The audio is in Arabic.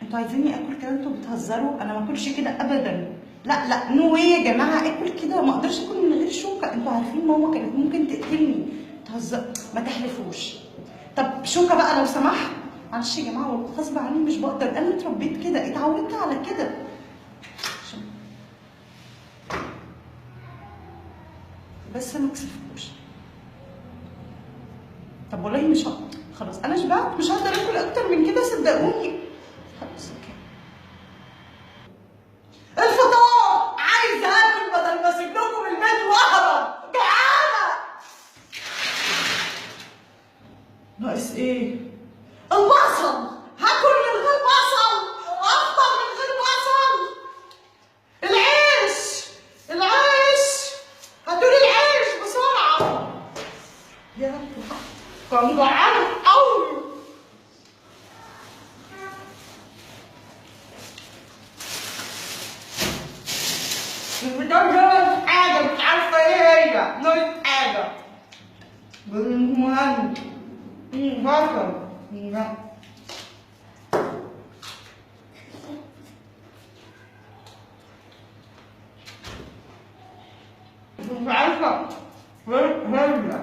انتوا عايزيني اكل كده؟ انتوا بتهزروا، انا ما اكلش كده ابدا. لا لا، نو واي يا جماعه، اكل كده ما اقدرش اكل من غير شوكه. انتوا عارفين ماما كانت ممكن تقتلني. بتهزر، ما تحلفوش. طب شوكه بقى لو سمحت. معلش يا جماعه، والله غصب عني مش بقدر، انا اتربيت كده، اتعودت على كده. بس ما تكسفوش. طب والله مش هقدر، خلاص انا شبعت، مش هقدر اكل اكتر من كده صدقوني. خلاص اوكي. الفطار عايزه اكل بدل ما اسيب لكم البيت واهرب، جعانه. ناقص ايه؟ البصل. هاكل من غير بصل، افطر من غير بصل. العيش، العيش، هاتولي العيش بسرعه. يا رب، كان جعان قوي. ناقص حاجة، مش عارفة ايه هي، ناقص حاجة. بالمهم بصل. لا مش عارفة. هرجع.